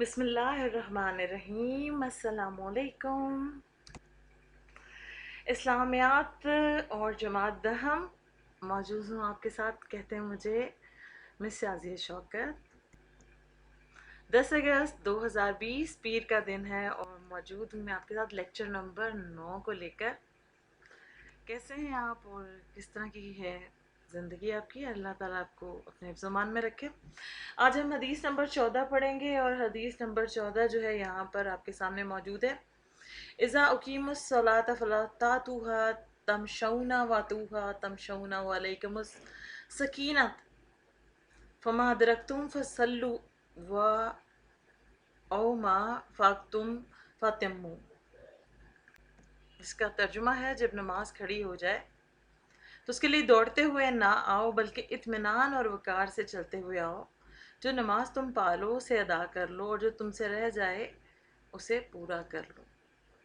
बिस्मिल्लाहिर्रहमानिर्रहीम। अस्सलामुअलैकुम। इस्लामियात और जमात दहम मौजूद हूँ आपके साथ। कहते हैं मुझे मिस शाज़िया शौकत। 10 अगस्त 2020 पीर का दिन है और मौजूद हूँ मैं आपके साथ लेक्चर नंबर 9 को लेकर। कैसे हैं आप और किस तरह की है ज़िंदगी आपकी? अल्लाह ताला आपको अपने हिफ्ज़-ओ-मान में रखे। आज हम हदीस नंबर 14 पढ़ेंगे और हदीस नंबर 14 जो है यहाँ पर आपके सामने मौजूद है। इज़ा उकीमुस सलात फला तातूहा तमशौना वातूहा तमशौना वअलैकुमुस सकीनत फमा अदरक्तुम फसल्लु व औ मा फाकतुम फतिम्मू। इसका तर्जुमा है, जब नमाज खड़ी हो जाए तो उसके लिए दौड़ते हुए ना आओ बल्कि इत्मीनान और वकार से चलते हुए आओ। जो नमाज तुम पालो उसे अदा कर लो और जो तुमसे रह जाए उसे पूरा कर लो।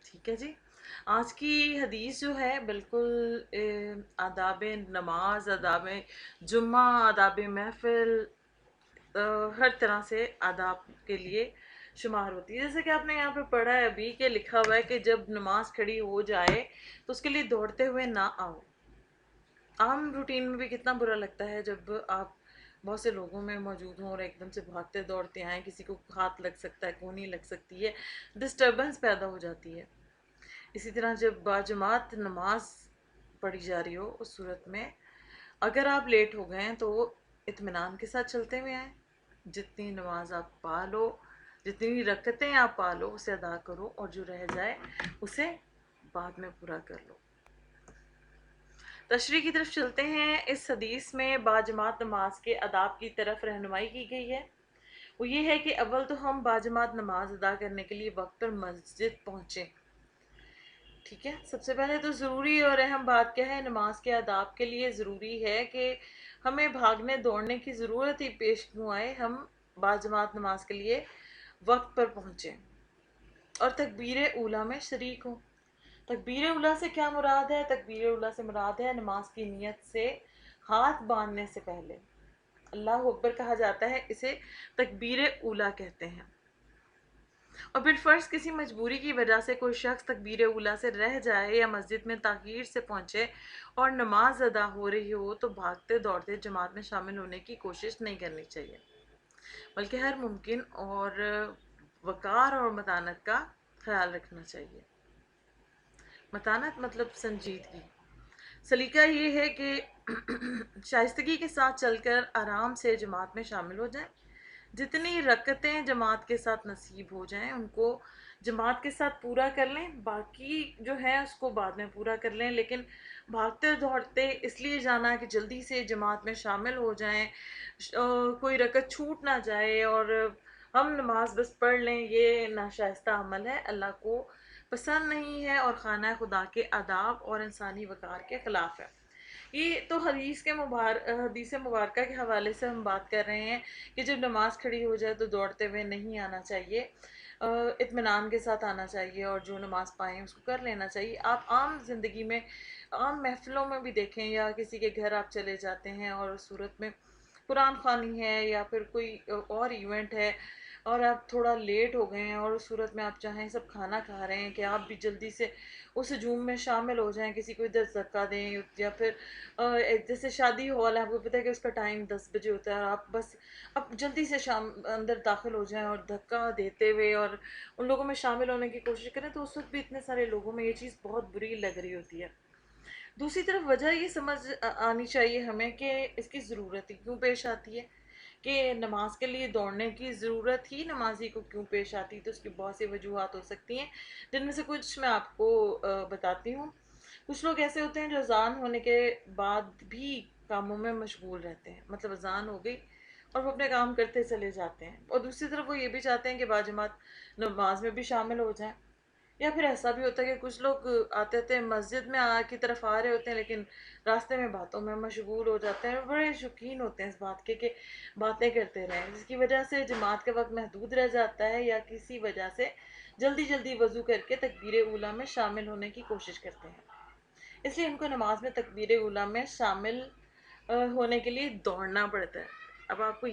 ठीक है जी। आज की हदीस जो है बिल्कुल आदाब नमाज, आदाब जुम्मा, आदाब महफिल, हर तरह से आदाब के लिए शुमार होती है। जैसे कि आपने यहाँ पे पढ़ा है अभी के लिखा हुआ है कि जब नमाज खड़ी हो जाए तो उसके लिए दौड़ते हुए ना आओ। आम रूटीन में भी कितना बुरा लगता है जब आप बहुत से लोगों में मौजूद हों और एकदम से भागते दौड़ते आएँ, किसी को हाथ लग सकता है, कोहनी लग सकती है, डिस्टर्बेंस पैदा हो जाती है। इसी तरह जब बाजमात नमाज पढ़ी जा रही हो उस सूरत में अगर आप लेट हो गए हैं तो इत्मीनान के साथ चलते हुए आएँ। जितनी नमाज आप पा लो, जितनी रकतें आप पा लो उसे अदा करो और जो रह जाए उसे बाद में पूरा कर लो। तशरीह की तरफ चलते हैं। इस हदीस में बाजमात नमाज के अदाब की तरफ रहनुमाई की गई है। वो ये है कि अव्वल तो हम बाजमात नमाज अदा करने के लिए वक्त पर मस्जिद पहुँचें। ठीक है, सबसे पहले तो ज़रूरी और अहम बात क्या है, नमाज के आदाब के लिए ज़रूरी है कि हमें भागने दौड़ने की ज़रूरत ही पेश क्यों आए, हम बाजमात नमाज के लिए वक्त पर पहुँचें और तकबीर ऊला में शरीक हों। तकबीर उला से क्या मुराद है? तकबीर उला से मुराद है नमाज की नियत से हाथ बांधने से पहले अल्लाह अकबर कहा जाता है, इसे तकबीर उला कहते हैं। और फिर फ़र्ज़ किसी मजबूरी की वजह से कोई शख्स तकबीर उला से रह जाए या मस्जिद में ताख़ीर से पहुँचे और नमाज अदा हो रही हो तो भागते दौड़ते जमात में शामिल होने की कोशिश नहीं करनी चाहिए, बल्कि हर मुमकिन और वक़ार और मतानत का ख्याल रखना चाहिए। मतानत मतलब संजीदगी। सलीका ये है कि शाइस्तगी के साथ चलकर आराम से जमात में शामिल हो जाएं। जितनी रकतें जमात के साथ नसीब हो जाएं उनको जमात के साथ पूरा कर लें, बाकी जो है उसको बाद में पूरा कर लें। लेकिन भागते दौड़ते इसलिए जाना कि जल्दी से जमात में शामिल हो जाएं, कोई रकत छूट ना जाए और हम नमाज बस पढ़ लें, ये नाशाइस्ता अमल है, अल्लाह को पसंद नहीं है और खाना खुदा के आदाब और इंसानी वक़ार के ख़िलाफ़ है। ये तो हदीस मुबारका के हवाले से हम बात कर रहे हैं कि जब नमाज खड़ी हो जाए तो दौड़ते हुए नहीं आना चाहिए, इत्मीनान के साथ आना चाहिए और जो नमाज पाएँ उसको कर लेना चाहिए। आप आम ज़िंदगी में, आम महफ़िलों में भी देखें या किसी के घर आप चले जाते हैं और उस सूरत में कुरान ख़्वानी है या फिर कोई और इवेंट है और आप थोड़ा लेट हो गए हैं और उस सूरत में आप चाहें सब खाना खा रहे हैं कि आप भी जल्दी से उस हजूम में शामिल हो जाएं, किसी को इधर धक्का दें या फिर जैसे शादी हॉल है, आपको पता है कि उसका टाइम 10 बजे होता है और आप बस अब जल्दी से शाम अंदर दाखिल हो जाएं और धक्का देते हुए और उन लोगों में शामिल होने की कोशिश करें, तो उस वक्त भी इतने सारे लोगों में ये चीज़ बहुत बुरी लग रही होती है। दूसरी तरफ वजह ये समझ आनी चाहिए हमें कि इसकी ज़रूरत ही क्यों पेश आती है, कि नमाज के लिए दौड़ने की ज़रूरत ही नमाजी को क्यों पेश आती है। तो उसकी बहुत सी वजूहत हो सकती हैं, जिनमें से कुछ मैं आपको बताती हूँ। कुछ लोग ऐसे होते हैं जो अजान होने के बाद भी कामों में मशगूल रहते हैं, मतलब अजान हो गई और वो अपने काम करते चले जाते हैं, और दूसरी तरफ वो ये भी चाहते हैं कि बाजमात नमाज में भी शामिल हो जाएं। या फिर ऐसा भी होता है कि कुछ लोग आते थे मस्जिद में की तरफ आ रहे होते हैं लेकिन रास्ते में बातों में मशगूल हो जाते हैं, बड़े शौकीन होते हैं इस बात के कि बातें करते रहें, जिसकी वजह से जमात का वक्त महदूद रह जाता है या किसी वजह से जल्दी जल्दी वज़ू करके तकबीर ऊला में शामिल होने की कोशिश करते हैं। इसलिए उनको नमाज में तकबीर ऊला में शामिल होने के लिए दौड़ना पड़ता है। अब आपको